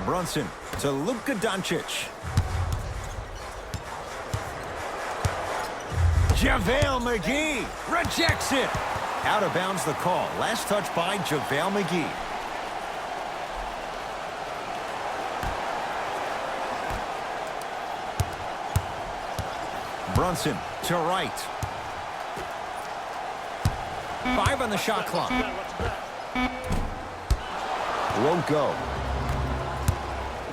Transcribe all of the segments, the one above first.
Brunson to Luka Doncic. JaVale McGee rejects it. Out of bounds the call. Last touch by JaVale McGee. Brunson to Wright. 5 on the shot clock. Won't go.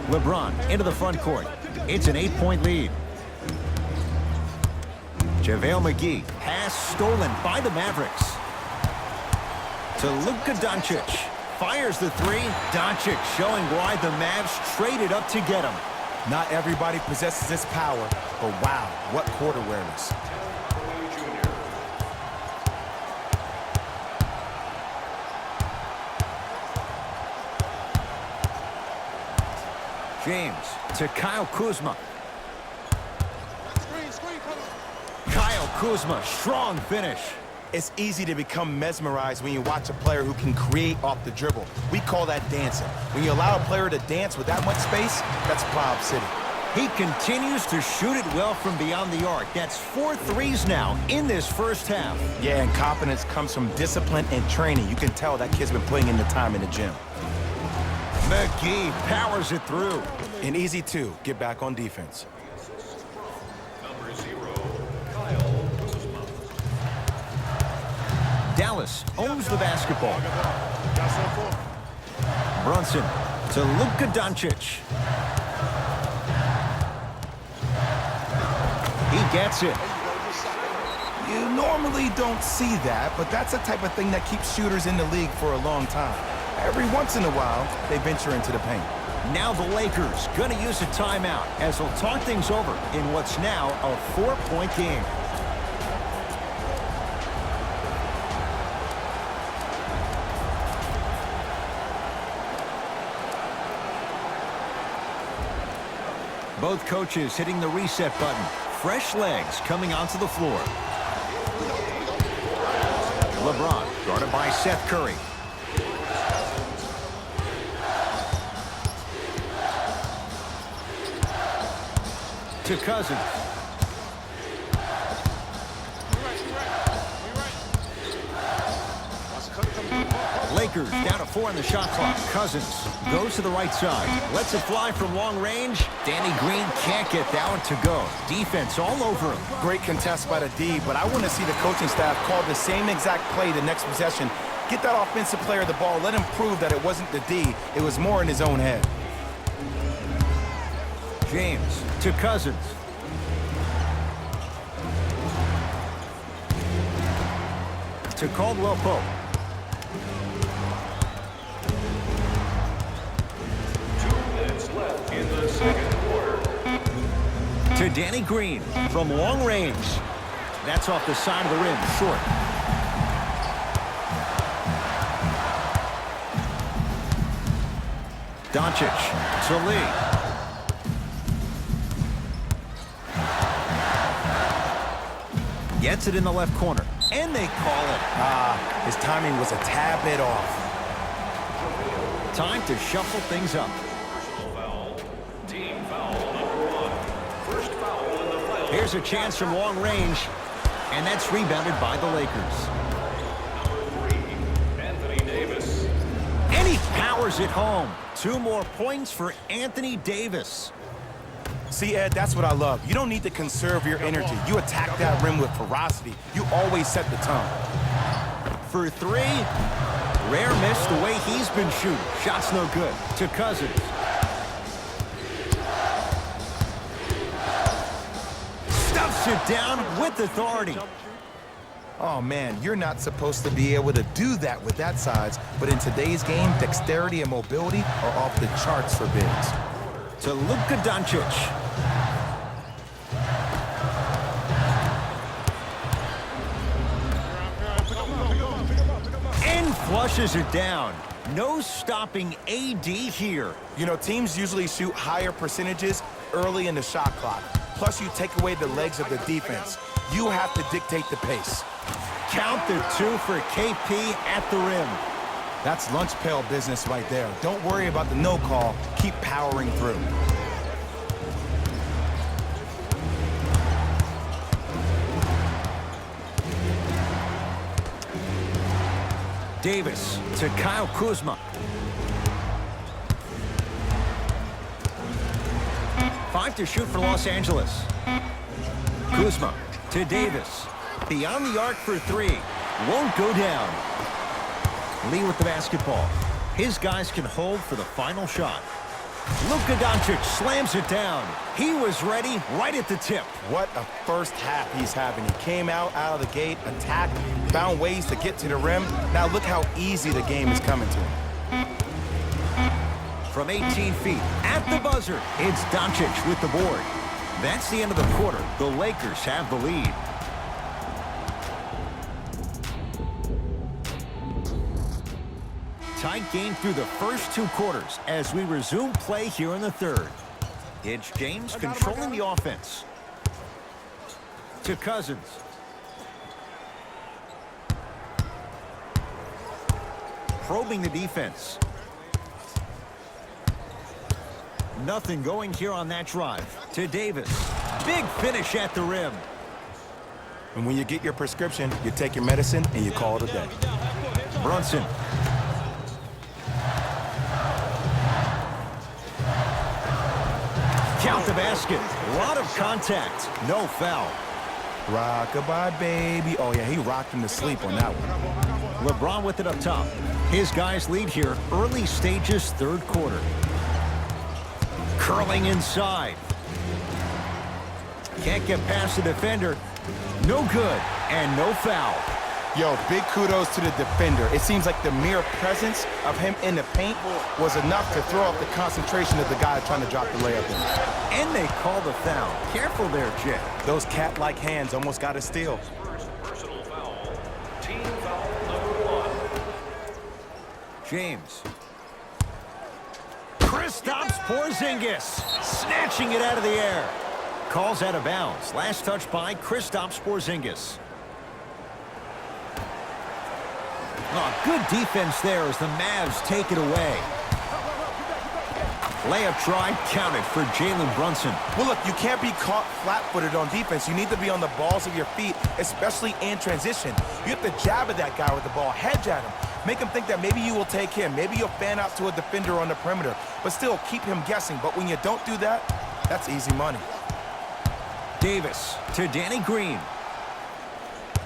LeBron into the front court. It's an 8-point lead. JaVale McGee. Pass stolen by the Mavericks. To Luka Doncic. Fires the three. Doncic showing why the Mavs traded up to get him. Not everybody possesses this power, but wow, what court awareness. James to Kyle Kuzma. Kyle Kuzma, strong finish. It's easy to become mesmerized when you watch a player who can create off the dribble. We call that dancing. When you allow a player to dance with that much space, that's Lob City. He continues to shoot it well from beyond the arc. That's 4 threes now in this first half. Yeah, and confidence comes from discipline and training. You can tell that kid's been putting in the time in the gym. McGee powers it through. And easy, too. Get back on defense. Dallas owns the basketball. Brunson to Luka Doncic. He gets it. You normally don't see that, but that's the type of thing that keeps shooters in the league for a long time. Every once in a while, they venture into the paint. Now the Lakers going to use a timeout as they'll talk things over in what's now a 4-point game. Both coaches hitting the reset button. Fresh legs coming onto the floor. LeBron guarded by Seth Curry. To Cousins. Lakers down to 4 on the shot clock. Cousins goes to the right side. Lets it fly from long range. Danny Green can't get that one to go. Defense all over him. Great contest by the D, but I want to see the coaching staff call the same exact play the next possession. Get that offensive player the ball. Let him prove that it wasn't the D. It was more in his own head. James to Cousins. To Caldwell Pope. In the second quarter. To Danny Green from long range. That's off the side of the rim, short. Doncic to Lee. Gets it in the left corner, and they call it. His timing was a tad bit off. Time to shuffle things up. Team foul number 1. First foul in the play. Here's a chance from long range, and that's rebounded by the Lakers. Number 3, Anthony Davis. And he powers it home. 2 more points for Anthony Davis. See, Ed, that's what I love. You don't need to conserve your energy. You attack that rim with ferocity. You always set the tone. For 3, rare miss the way he's been shooting. Shot's no good. To Cousins. Stuffs it down with authority. Oh, man, you're not supposed to be able to do that with that size, but in today's game, dexterity and mobility are off the charts for bigs. To Luka Doncic. And flushes it down. No stopping AD here. You know, teams usually shoot higher percentages early in the shot clock. Plus, you take away the legs of the defense. You have to dictate the pace. Count the 2 for KP at the rim. That's lunch pail business right there. Don't worry about the no call. Keep powering through. Davis to Kyle Kuzma. 5 to shoot for Los Angeles. Kuzma to Davis. Beyond the arc for 3. Won't go down. Lee with the basketball. His guys can hold for the final shot. Luka Doncic slams it down. He was ready right at the tip. What a first half he's having. He came out of the gate, attacked, found ways to get to the rim. Now look how easy the game is coming to him. From 18 feet, at the buzzer, it's Doncic with the board. That's the end of the quarter. The Lakers have the lead. Tight game through the first 2 quarters as we resume play here in the third. It's James controlling the offense. To Cousins. Probing the defense. Nothing going here on that drive. To Davis. Big finish at the rim. And when you get your prescription, you take your medicine and you call it a day. Brunson. Count the basket. A lot of contact. No foul. Rock-a-bye, baby. Oh, yeah, he rocked him to sleep on that one. LeBron with it up top. His guys lead here. Early stages, third quarter. Curling inside. Can't get past the defender. No good. And no foul. Yo, big kudos to the defender. It seems like the mere presence of him in the paint was enough to throw off the concentration of the guy trying to drop the layup in. And they call the foul. Careful there, Jet. Those cat-like hands almost got a steal. First personal foul. Team foul number 1. James. Kristaps Porzingis. Snatching it out of the air. Calls out of bounds. Last touch by Kristaps Porzingis. Oh, good defense there as the Mavs take it away. Layup try counted for Jalen Brunson. Well, look, you can't be caught flat-footed on defense. You need to be on the balls of your feet, especially in transition. You have to jab at that guy with the ball, hedge at him. Make him think that maybe you will take him. Maybe you'll fan out to a defender on the perimeter, but still keep him guessing. But when you don't do that, that's easy money. Davis to Danny Green.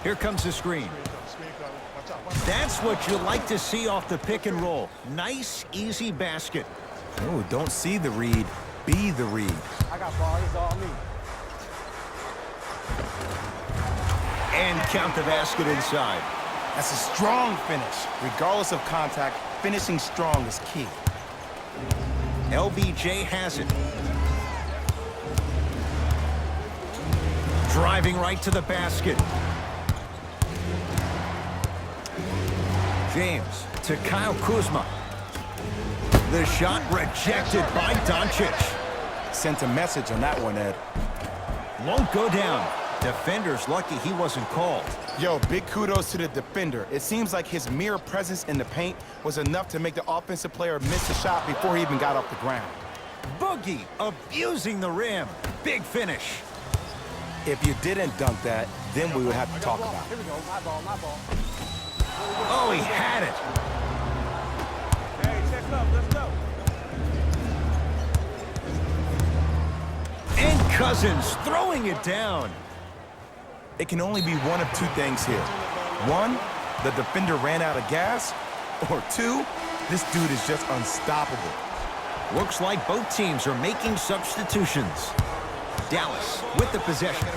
Here comes the screen. That's what you like to see off the pick and roll. Nice, easy basket. Oh, don't see the read. Be the read. I got ball. It's all me. And count the basket inside. That's a strong finish. Regardless of contact, finishing strong is key. LBJ has it. Driving right to the basket. James to Kyle Kuzma. The shot rejected by Doncic. Sent a message on that one, Ed. Won't go down. Defender's lucky he wasn't called. Yo, big kudos to the defender. It seems like his mere presence in the paint was enough to make the offensive player miss a shot before he even got off the ground. Boogie abusing the rim. Big finish. If you didn't dunk that, then we would have to talk about it. Here we go. My ball. My ball. Oh, he had it. Hey, check up. Let's go. And Cousins throwing it down. It can only be one of two things here. One, the defender ran out of gas. Or two, this dude is just unstoppable. Looks like both teams are making substitutions. Dallas with the possession.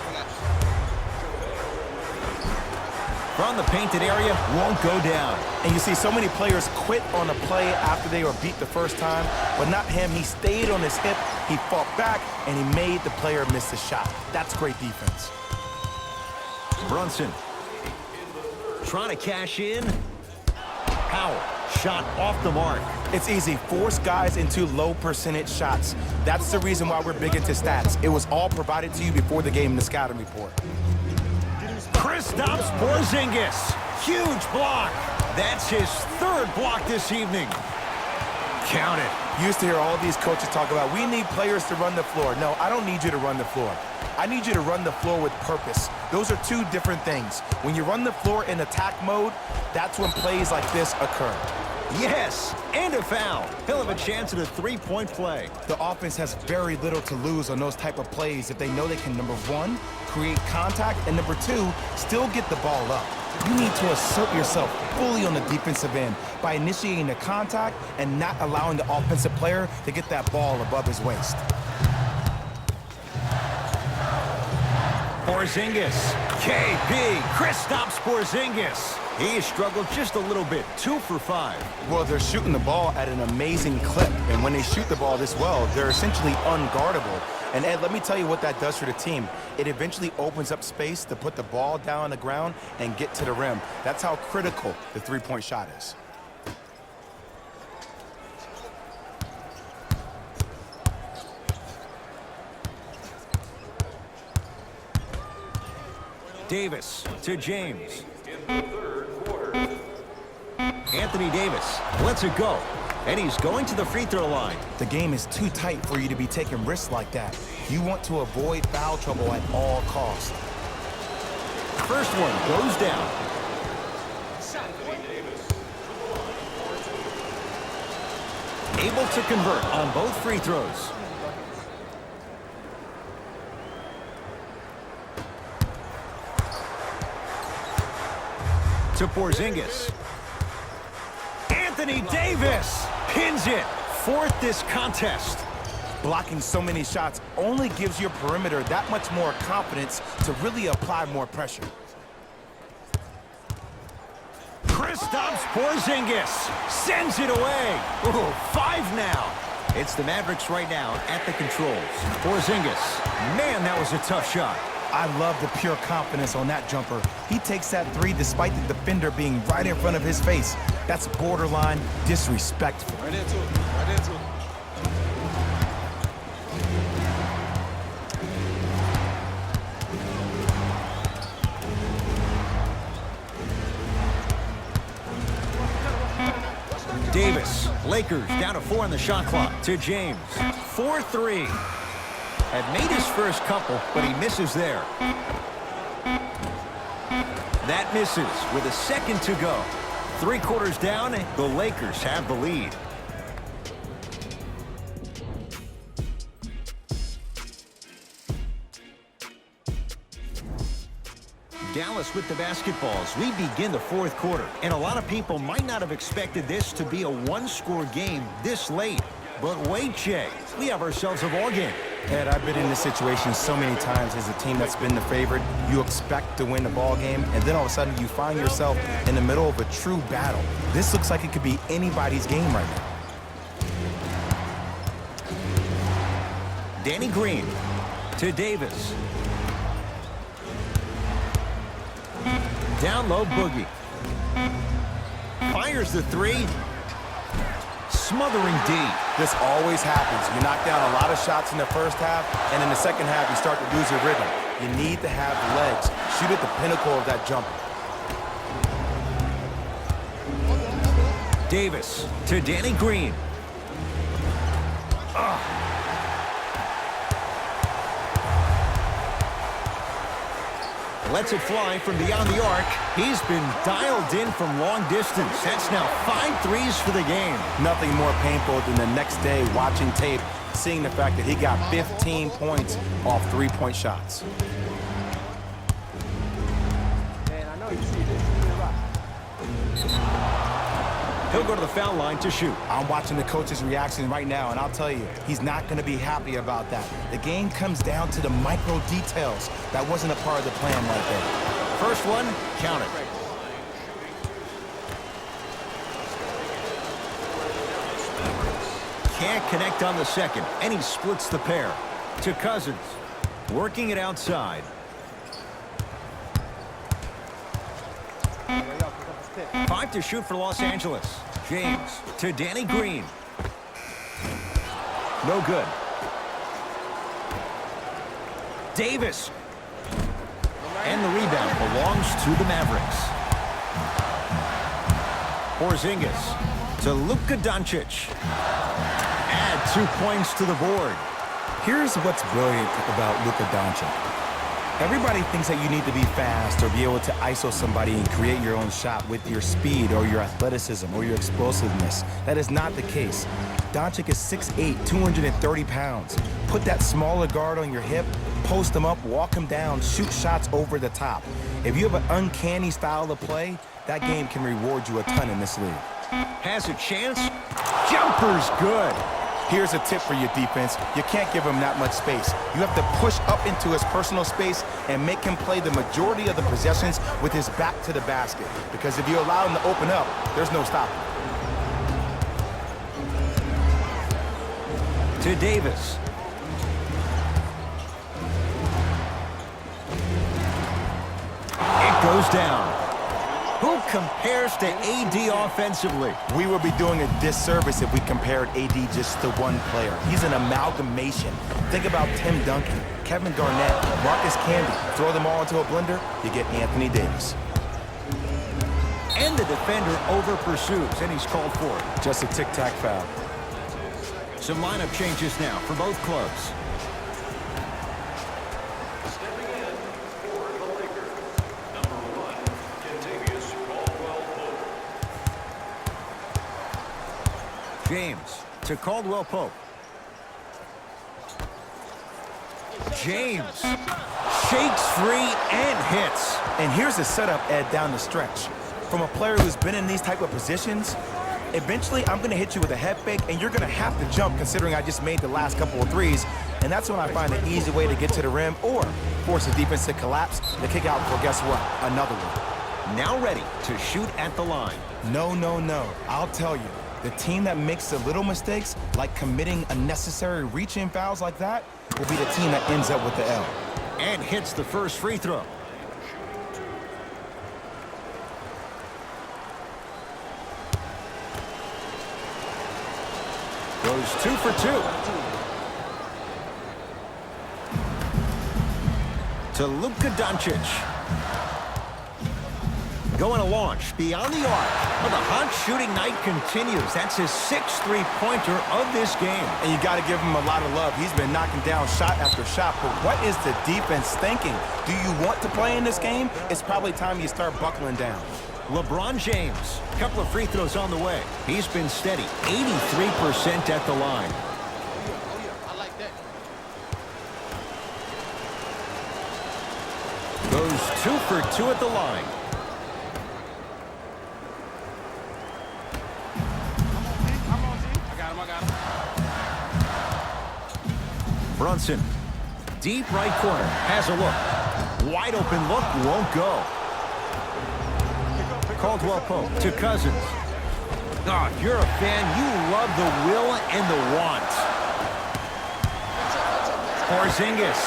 From the painted area, won't go down. And you see so many players quit on a play after they were beat the first time, but not him. He stayed on his hip, he fought back, and he made the player miss the shot. That's great defense. Brunson trying to cash in. Powell, shot off the mark. It's easy. Force guys into low percentage shots. That's the reason why we're big into stats. It was all provided to you before the game in the scouting report. Kristaps Porzingis. Huge block. That's his third block this evening. Count it. You used to hear all these coaches talk about, we need players to run the floor. No, I don't need you to run the floor. I need you to run the floor with purpose. Those are two different things. When you run the floor in attack mode, that's when plays like this occur. Yes, and a foul. He'll have a chance at a three-point play. The offense has very little to lose on those type of plays if they know they can, number one, create contact, and number two, still get the ball up. You need to assert yourself fully on the defensive end by initiating the contact and not allowing the offensive player to get that ball above his waist. Porzingis, KB, Kristaps Porzingis. He has struggled just a little bit, 2 for 5. Well, they're shooting the ball at an amazing clip, and when they shoot the ball this well, they're essentially unguardable. And Ed, let me tell you what that does for the team. It eventually opens up space to put the ball down on the ground and get to the rim. That's how critical the three-point shot is. Davis to James. In the third quarter. Anthony Davis lets it go. And he's going to the free throw line. The game is too tight for you to be taking risks like that. You want to avoid foul trouble at all costs. First one goes down. Able to convert on both free throws. To Porzingis. Anthony Davis pins it. Fourth this contest. Blocking so many shots only gives your perimeter that much more confidence to really apply more pressure. Kristaps Porzingis sends it away. Ooh, 5 now. It's the Mavericks right now at the controls. Porzingis, man, that was a tough shot. I love the pure confidence on that jumper. He takes that three despite the defender being right in front of his face. That's borderline disrespectful. Right into it. Right into it. Davis, Lakers down to 4 on the shot clock. To James, 4-3. Had made his first couple, but he misses there. That misses with a second to go. 3 quarters down, and the Lakers have the lead. Dallas with the basketballs. We begin the fourth quarter, and a lot of people might not have expected this to be a one-score game this late. But wait, Jay, we have ourselves a ball game. Ed, I've been in this situation so many times as a team that's been the favorite. You expect to win the ball game, and then all of a sudden you find yourself in the middle of a true battle. This looks like it could be anybody's game right now. Danny Green to Davis. Down low, Boogie. Fires the three. Smothering D. This always happens. You knock down a lot of shots in the first half, and in the second half, you start to lose your rhythm. You need to have the legs. Shoot at the pinnacle of that jumper. Davis to Danny Green. Lets it fly from beyond the arc. He's been dialed in from long distance. That's now 5 threes for the game. Nothing more painful than the next day watching tape, seeing the fact that he got 15 points off three-point shots. Man, I know you see this. You're right. He'll go to the foul line to shoot. I'm watching the coach's reaction right now, and I'll tell you, he's not going to be happy about that. The game comes down to the micro details. That wasn't a part of the plan right there. First one, count it. Can't connect on the second, and he splits the pair. To Cousins, working it outside. Yo, pick up the stick. 5 to shoot for Los Angeles. James to Danny Green. No good. Davis. And the rebound belongs to the Mavericks. Porzingis to Luka Doncic. Add 2 points to the board. Here's what's brilliant about Luka Doncic. Everybody thinks that you need to be fast or be able to ISO somebody and create your own shot with your speed or your athleticism or your explosiveness. That is not the case. Doncic is 6'8", 230 pounds. Put that smaller guard on your hip, post him up, walk him down, shoot shots over the top. If you have an uncanny style of play, that game can reward you a ton in this league. Has a chance. Jumper's good. Here's a tip for your defense. You can't give him that much space. You have to push up into his personal space and make him play the majority of the possessions with his back to the basket. Because if you allow him to open up, there's no stopping. To Davis. It goes down. Who compares to AD offensively? We would be doing a disservice if we compared AD just to one player. He's an amalgamation. Think about Tim Duncan, Kevin Garnett, Marcus Camby. Throw them all into a blender, you get Anthony Davis. And the defender over pursues, and he's called for it. Just a tic-tac foul. Some lineup changes now for both clubs. Stepping in for the Lakers, number 1, Kentavious Caldwell-Pope. James to Caldwell Pope. James shakes free and hits. And here's the setup, Ed, down the stretch. From a player who's been in these type of positions, eventually I'm going to hit you with a head fake, and you're going to have to jump considering I just made the last couple of threes. And that's when I find an easy way to get to the rim or force the defense to collapse to kick out for, guess what, another one. Now ready to shoot at the line. No, no, no. I'll tell you. The team that makes the little mistakes, like committing unnecessary reach-in fouls like that, will be the team that ends up with the L. And hits the first free throw. Goes 2 for 2. To Luka Doncic. Going to launch beyond the arc. Well, the hot shooting night continues. That's his 6th three-pointer of this game. And you got to give him a lot of love. He's been knocking down shot after shot. But what is the defense thinking? Do you want to play in this game? It's probably time you start buckling down. LeBron James, a couple of free throws on the way. He's been steady, 83% at the line. I like that. Goes 2 for 2 at the line. Brunson, deep right corner, has a look. Wide open look, won't go. Caldwell Pope to Cousins. Oh, if you're a fan, you love the will and the want. Porzingis.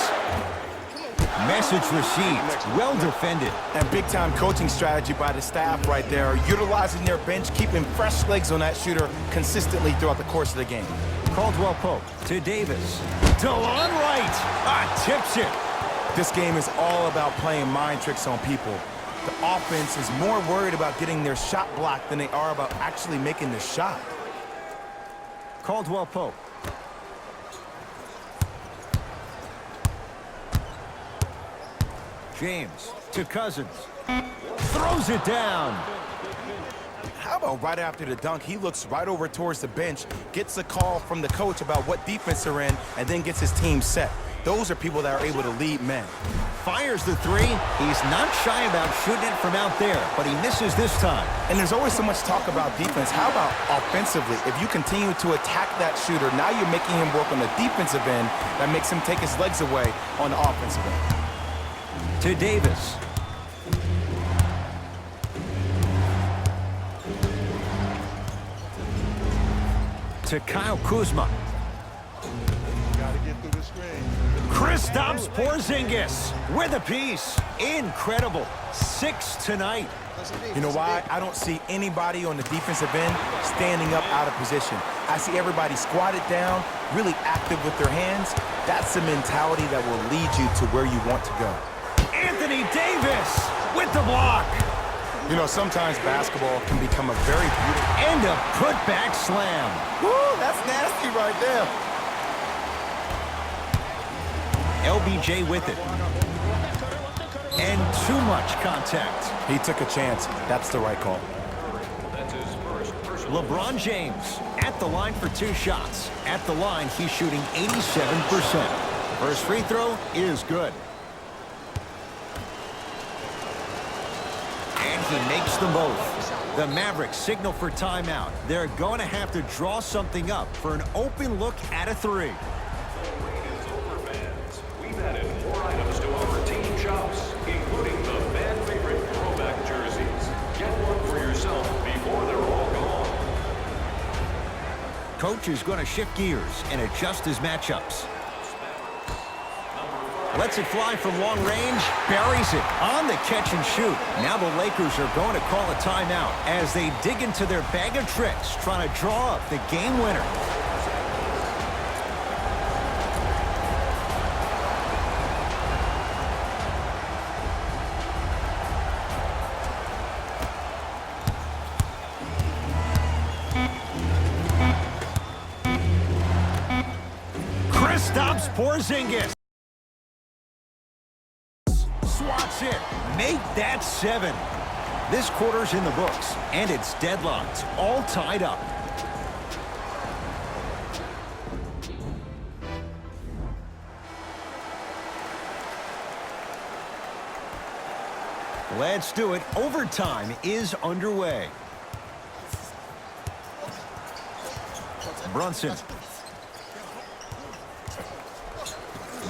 Message received. Well defended. And big-time coaching strategy by the staff right there, utilizing their bench, keeping fresh legs on that shooter consistently throughout the course of the game. Caldwell Pope to Davis. DeLon Wright tips it. This game is all about playing mind tricks on people. The offense is more worried about getting their shot blocked than they are about actually making the shot. Caldwell Pope. James to Cousins. Throws it down. How about right after the dunk, he looks right over towards the bench, gets a call from the coach about what defense they're in, and then gets his team set. Those are people that are able to lead men. Fires the three. He's not shy about shooting it from out there, but he misses this time. And there's always so much talk about defense. How about offensively? If you continue to attack that shooter, now you're making him work on the defensive end. That makes him take his legs away on the offensive end. To Davis. To Kyle Kuzma. Gotta get through the screen. Kristaps Porzingis with a piece. Incredible. 6 tonight. You know why? I don't see anybody on the defensive end standing up out of position. I see everybody squatted down, really active with their hands. That's the mentality that will lead you to where you want to go. Anthony Davis with the block. You know, sometimes basketball can become a very beautiful... And a putback slam. Woo, that's nasty right there. LBJ with it. And too much contact. He took a chance. That's the right call. That's his first personal. LeBron James at the line for 2 shots. At the line, he's shooting 87%. First free throw is good. And he makes them both. The Mavericks signal for timeout. They're going to have to draw something up for an open look at a 3. The wait is over, fans. We've added more items to our team shops, including the fan favorite throwback jerseys. Get one for yourself before they're all gone. Coach is going to shift gears and adjust his matchups. Lets it fly from long range, buries it on the catch and shoot. Now the Lakers are going to call a timeout as they dig into their bag of tricks, trying to draw up the game winner. Kristaps Porzingis. Swats it. Make that 7. This quarter's in the books, and it's deadlocked, all tied up. Let's do it. Overtime is underway. Brunson.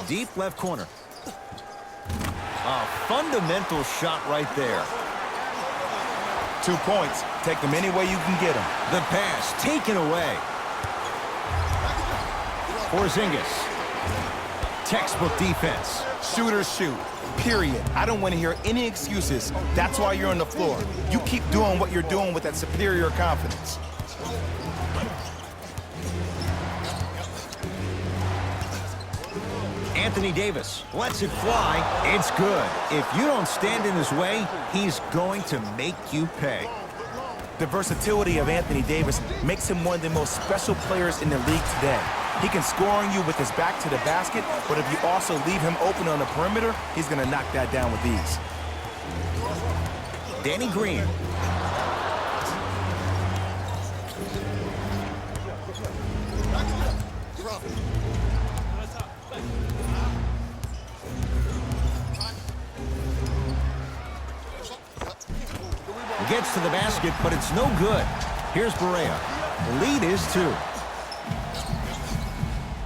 Deep left corner. A fundamental shot right there. 2 points. Take them any way you can get them. The pass taken away. Porzingis. Textbook defense. Shooters shoot. Period. I don't want to hear any excuses. That's why you're on the floor. You keep doing what you're doing with that superior confidence. Anthony Davis lets it fly. It's good. If you don't stand in his way, he's going to make you pay. The versatility of Anthony Davis makes him one of the most special players in the league today. He can score on you with his back to the basket, but if you also leave him open on the perimeter, he's going to knock that down with ease. Danny Green. Gets to the basket, but it's no good. Here's Barea. Lead is 2.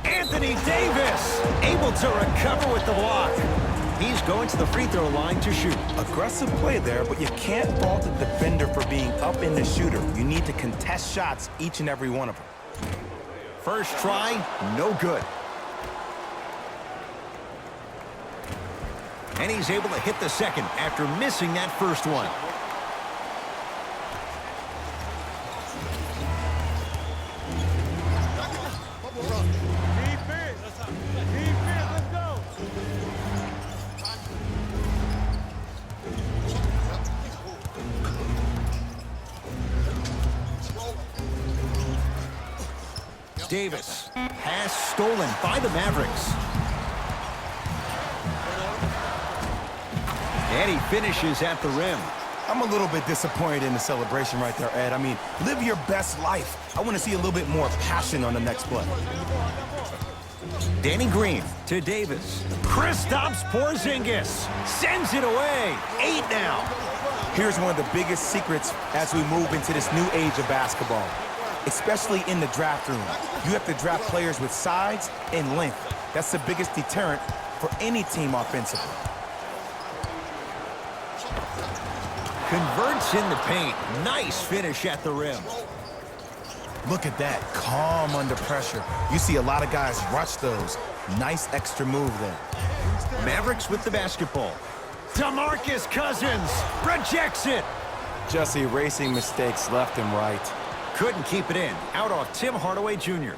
Anthony Davis able to recover with the block. He's going to the free throw line to shoot. Aggressive play there, but you can't fault the defender for being up in the shooter. You need to contest shots, each and every one of them. First try, no good. And he's able to hit the second after missing that first one. Davis. Pass stolen by the Mavericks. And he finishes at the rim. I'm a little bit disappointed in the celebration right there, Ed. I mean, live your best life. I want to see a little bit more passion on the next play. Danny Green to Davis. Kristaps Porzingis sends it away. 8 now. Here's one of the biggest secrets as we move into this new age of basketball, especially in the draft room. You have to draft players with size and length. That's the biggest deterrent for any team offensively. Converts in the paint. Nice finish at the rim. Look at that, calm under pressure. You see a lot of guys rush those. Nice extra move there. Mavericks with the basketball. DeMarcus Cousins rejects it. Just erasing mistakes left and right. Couldn't keep it in. Out off Tim Hardaway Jr.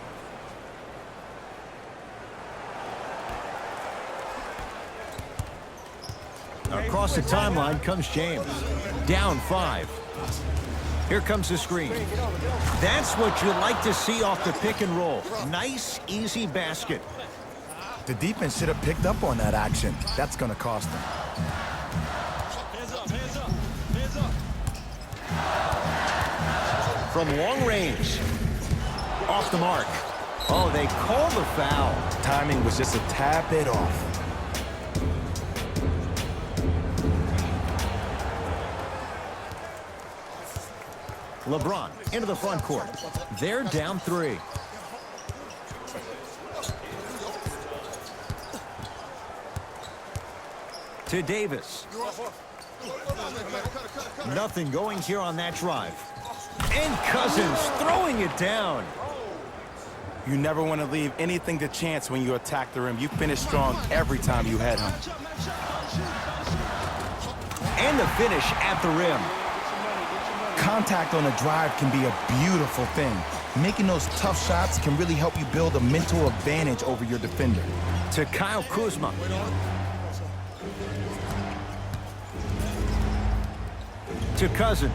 Across the timeline comes James. Down 5. Here comes the screen. That's what you like to see off the pick and roll. Nice, easy basket. The defense should have picked up on that action. That's going to cost them. From long range. Off the mark. Oh, they call the foul. Timing was just a tad bit off. LeBron into the front court. They're down 3. To Davis. Nothing going here on that drive. And Cousins throwing it down. You never want to leave anything to chance when you attack the rim. You finish strong every time you head home. And the finish at the rim. Contact on a drive can be a beautiful thing. Making those tough shots can really help you build a mental advantage over your defender. To Kyle Kuzma. To Cousins.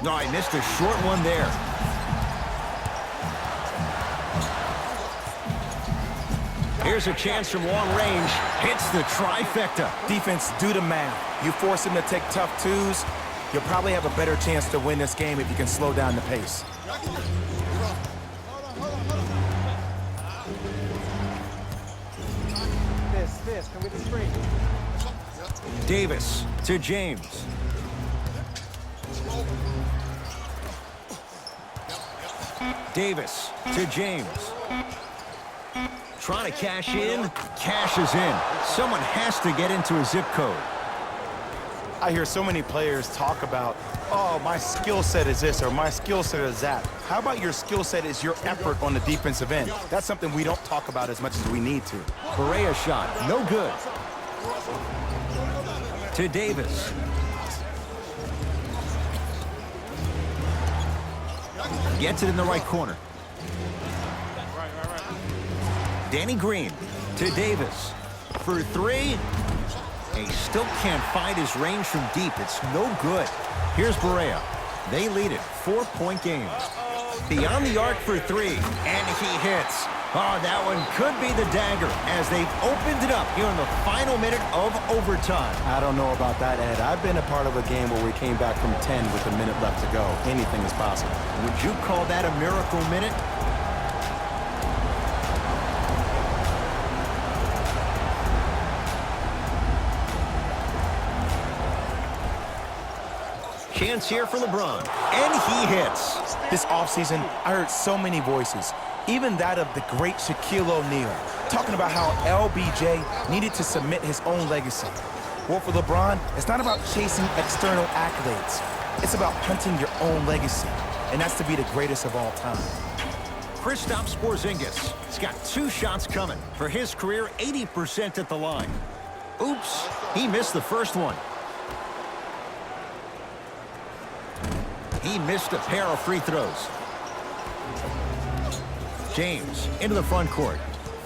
No, I missed a short one there. Here's a chance from long range. Hits the trifecta. Defense, do the math. You force him to take tough twos, you'll probably have a better chance to win this game if you can slow down the pace. This, come with the screen. Davis to James. Davis to James. Trying to cash in. Cashes in. Someone has to get into a zip code. I hear so many players talk about, oh, my skill set is this or my skill set is that. How about your skill set is your effort on the defensive end? That's something we don't talk about as much as we need to. Barea shot. No good. To Davis. Gets it in the right corner. Danny Green to Davis. For 3. He still can't find his range from deep. It's no good. Here's Barea. They lead it. 4-point game. Beyond the arc for 3. And he hits. Oh, that one could be the dagger as they've opened it up here in the final minute of overtime. I don't know about that, Ed. I've been a part of a game where we came back from 10 with a minute left to go. Anything is possible. Would you call that a miracle minute? Chance here for LeBron. And he hits. This offseason, I heard so many voices, even that of the great Shaquille O'Neal, talking about how LBJ needed to submit his own legacy. Well, for LeBron, it's not about chasing external accolades. It's about hunting your own legacy, and that's to be the greatest of all time. Kristaps Porzingis. He's got 2 shots coming. For his career, 80% at the line. Oops, he missed the first one. He missed a pair of free throws. James into the front court.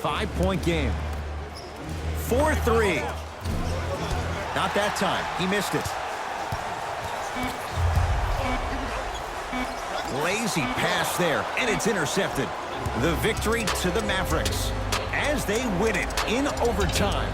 5-point game. 4-3. Not that time. He missed it. Lazy pass there, and it's intercepted. The victory to the Mavericks as they win it in overtime.